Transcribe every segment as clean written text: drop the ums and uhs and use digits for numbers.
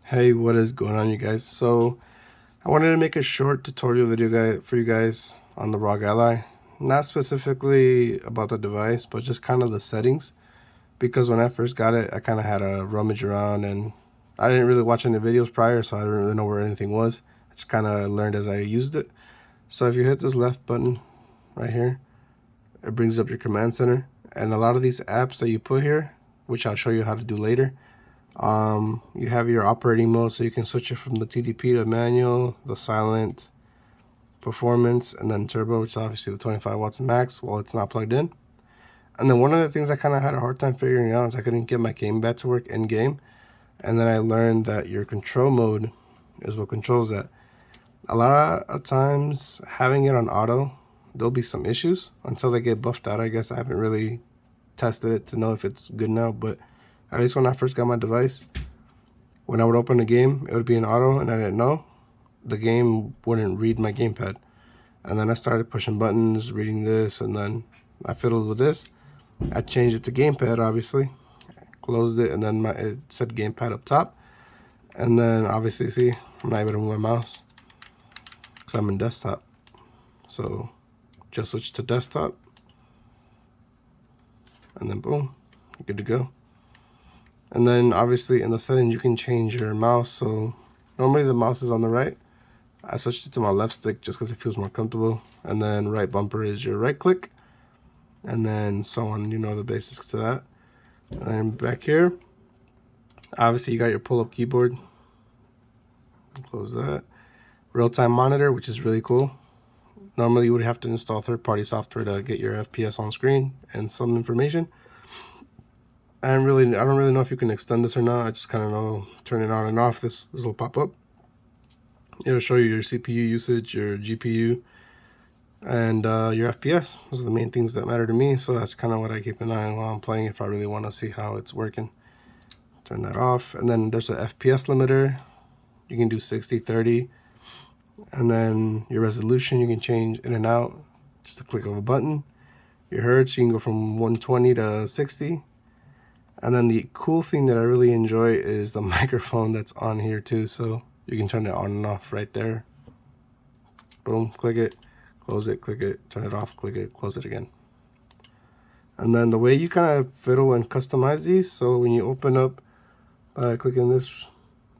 Hey, what is going on, you guys? So I wanted to make a short tutorial video for you guys on the Rog Ally. Not specifically about the device, but just kind of the settings. Because when I first got it, I kind of had a rummage around and I didn't really watch any videos prior, so I didn't really know where anything was. I just kind of learned as I used it. So if you hit this left button right here, it brings up your command center. And a lot of these apps that you put here, which I'll show you how to do later, you have your operating mode, so you can switch it from the TDP to manual, the silent, performance, and then turbo, which is obviously the 25 watts max while it's not plugged in. And then one of the things I kind of had a hard time figuring out is I couldn't get my gamepad to work in game. And then I learned that your control mode is what controls that. A lot of times having it on auto, there'll be some issues until they get buffed out. I guess I haven't really tested it to know if it's good now, but at least when I first got my device, when I would open a game, it would be in auto and I didn't know. The game wouldn't read my gamepad. And then I started pushing buttons, reading this, and then I fiddled with this. I changed it to gamepad, obviously. Closed it, and then it said gamepad up top. And then obviously, see, I'm not able to move my mouse because I'm in desktop. So just switch to desktop. And then boom, you're good to go. And then obviously in the settings you can change your mouse. So normally the mouse is on the right. I switched it to my left stick just because it feels more comfortable. And then right bumper is your right click. And then so on, you know the basics to that. And then back here, obviously you got your pull-up keyboard. Close that. Real-time monitor, which is really cool. Normally you would have to install third-party software to get your FPS on screen and some information. I don't really know if you can extend this or not. I just kind of know turn it on and off. This will pop up. It'll show you your CPU usage, your GPU, and your FPS. Those are the main things that matter to me. So that's kind of what I keep an eye on while I'm playing if I really want to see how it's working. Turn that off. And then there's a FPS limiter. You can do 60, 30. And then your resolution you can change in and out. Just a click of a button. Your hertz, you can go from 120 to 60. And then the cool thing that I really enjoy is the microphone that's on here too. So you can turn it on and off right there. Boom, click it, close it, click it, turn it off, click it, close it again. And then the way you kind of fiddle and customize these, so when you open up by clicking this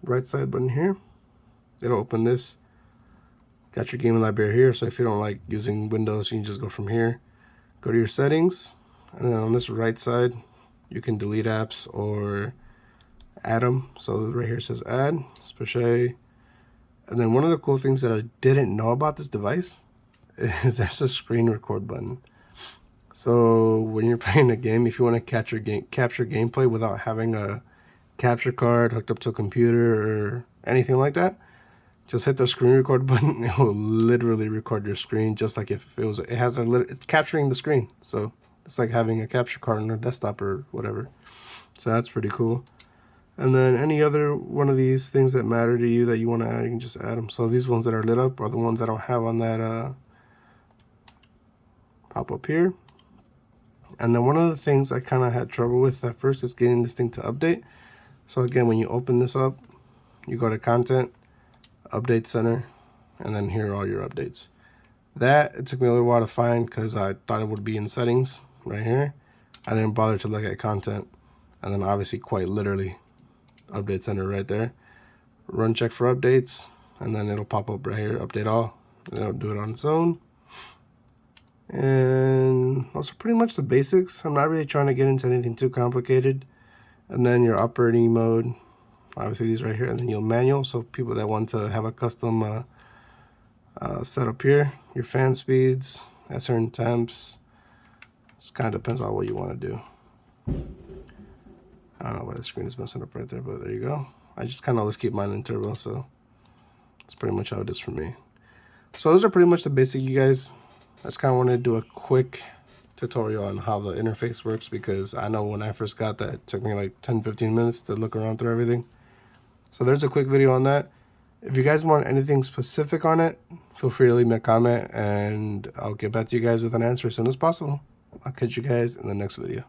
right side button here, it'll open this. Got your gaming library here, so if you don't like using Windows, you can just go from here, go to your settings, and then on this right side, you can delete apps or add them. So right here it says add, Spachet. And then one of the cool things that I didn't know about this device is there's a screen record button. So when you're playing a game, if you want to capture gameplay without having a capture card hooked up to a computer or anything like that, just hit the screen record button. It will literally record your screen just like if it was. It's capturing the screen. So it's like having a capture card on a desktop or whatever. So that's pretty cool. And then any other one of these things that matter to you that you want to add, you can just add them. So these ones that are lit up are the ones I don't have on that pop up here. And then one of the things I kind of had trouble with at first is getting this thing to update. So again, when you open this up, you go to content, update center, and then here are all your updates. That it took me a little while to find because I thought it would be in settings right here. I didn't bother to look at content, and then obviously quite literally update center right there. Run check for updates, and then it'll pop up right here, update all, and it'll do it on its own. And those are pretty much the basics. I'm not really trying to get into anything too complicated. And then your operating mode, obviously these right here, and then your manual, so people that want to have a custom setup here. Your fan speeds at certain temps. Just kind of depends on what you want to do. I don't know why the screen is messing up right there, but there you go. I just kind of always keep mine in turbo, so that's pretty much how it is for me. So those are pretty much the basic, you guys. I just kind of wanted to do a quick tutorial on how the interface works because I know when I first got that, it took me like 10-15 minutes to look around through everything. So there's a quick video on that. If you guys want anything specific on it, feel free to leave me a comment and I'll get back to you guys with an answer as soon as possible. I'll catch you guys in the next video.